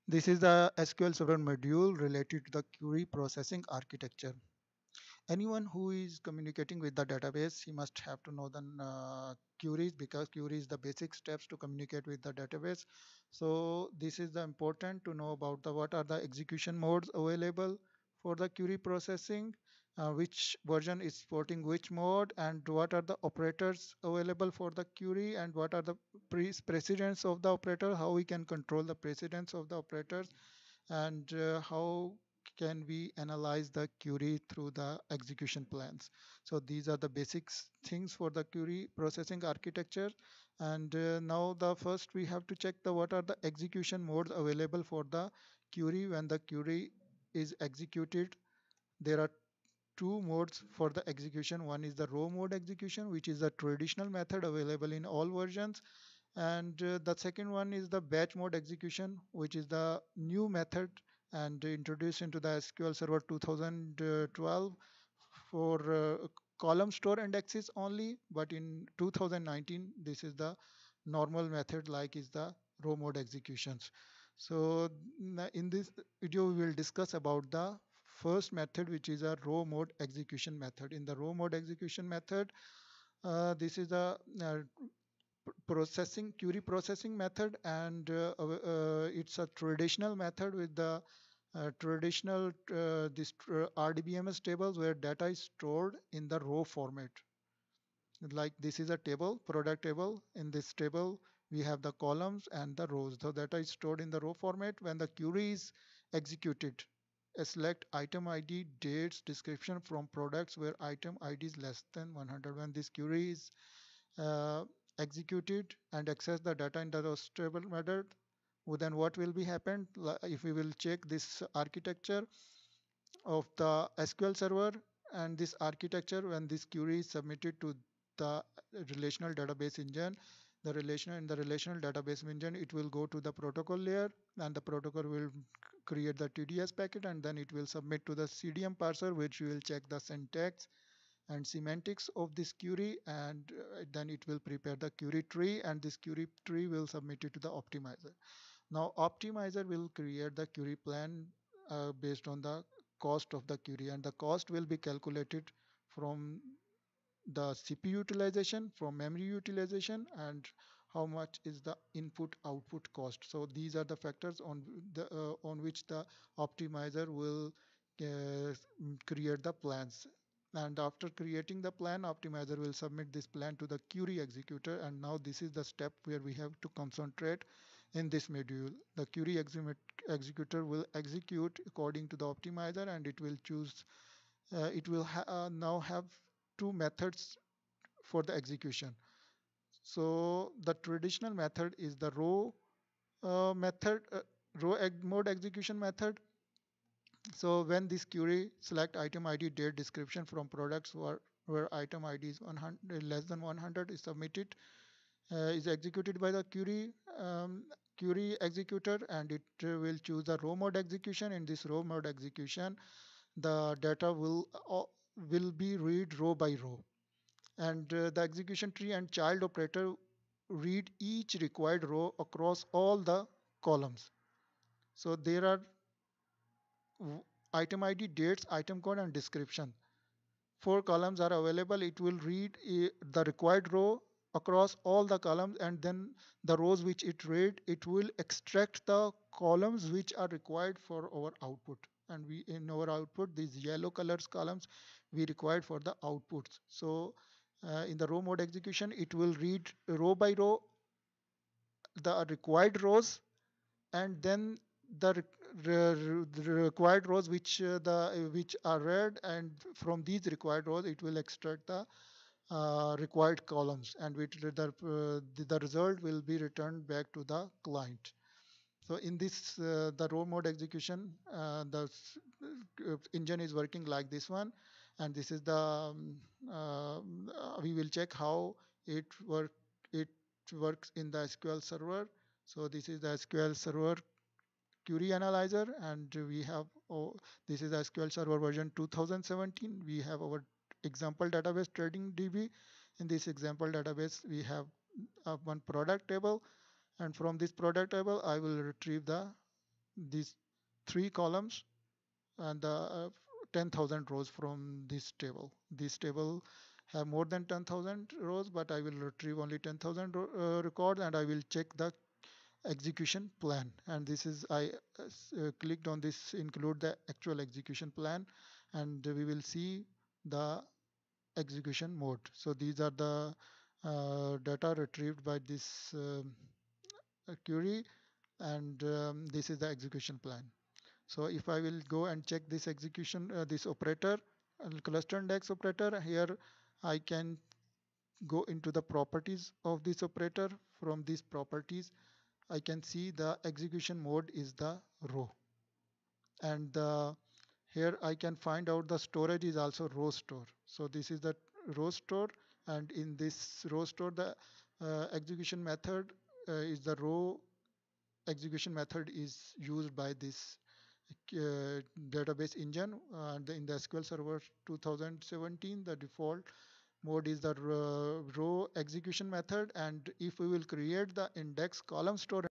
This is the SQL Server module related to the query processing architecture. Anyone who is communicating with the database, he must have to know the queries, because query is the basic steps to communicate with the database. So this is the important to know about the what are the execution modes available for the query processing, which version is supporting which mode, and what are the operators available for the query, and what are the precedence of the operator, how we can control the precedence of the operators, and how can we analyze the query through the execution plans. So these are the basics things for the query processing architecture. And now the first we have to check the what are the execution modes available for the query. When the query is executed, there are two modes for the execution. One is the row mode execution, which is a traditional method available in all versions, and the second one is the batch mode execution, which is the new method and introduced into the SQL Server 2012 for column store indexes only. But in 2019, this is the normal method, like is the row mode executions. So in this video, we will discuss about the first method, which is a row mode execution method. In the row mode execution method, this is a processing query processing method, and it's a traditional method with the traditional RDBMS tables where data is stored in the row format. Like this is a table, product table. In this table, we have the columns and the rows. So data is stored in the row format. When the query is executed, select item ID, dates, description from products where item ID is less than 100. When this query is uh, executed and access the data in the stable method, well, then what will be happened if we will check this architecture of the SQL Server, and this architecture, when this query is submitted to the relational database engine, the relational database engine, it will go to the protocol layer, and the protocol will create the TDS packet, and then it will submit to the CDM parser, which will check the syntax and semantics of this query, and then it will prepare the query tree, and this query tree will submit it to the optimizer. Now optimizer will create the query plan based on the cost of the query, and the cost will be calculated from the CPU utilization, from memory utilization, and how much is the input output cost. So these are the factors on which the optimizer will create the plans. And after creating the plan, optimizer will submit this plan to the query executor. And now this is the step where we have to concentrate in this module. The query executor will execute according to the optimizer, and it will choose it will now have two methods for the execution. So the traditional method is the row mode execution method. So when this query select item ID, date, description from products where item ID is 100 less than 100 is submitted, is executed by the query executor, and it will choose the row mode execution. In this row mode execution, the data will be read row by row, and the execution tree and child operator read each required row across all the columns. So there are item ID, dates, item code, and description. Four columns are available. It will read the required row across all the columns, and then the rows which it read, it will extract the columns which are required for our output. And we in our output, these yellow colors columns we required for the outputs. So in the row mode execution, it will read row by row the required rows, and then the required rows which are read, and from these required rows it will extract the required columns, and the result will be returned back to the client. So in this the row mode execution, the engine is working like this one, and this is the we will check how it works in the SQL Server. So this is the SQL Server query analyzer, and we have, oh, this is SQL Server version 2017. We have our example database trading DB. In this example database, we have one product table, and from this product table I will retrieve the these three columns and the 10,000 rows from this table. This table have more than 10,000 rows, but I will retrieve only 10,000 records, and I will check the execution plan. And this is I clicked on this include the actual execution plan, and we will see the execution mode. So these are the data retrieved by this query, and this is the execution plan. So if I will go and check this execution, this operator, cluster index operator, here I can go into the properties of this operator. From these properties, I can see the execution mode is the row, and here I can find out the storage is also row store. So this is the row store, and in this row store, the execution method is the row execution method is used by this database engine. And in the SQL Server 2017, the default mode is the row execution method. And if we will create the index column store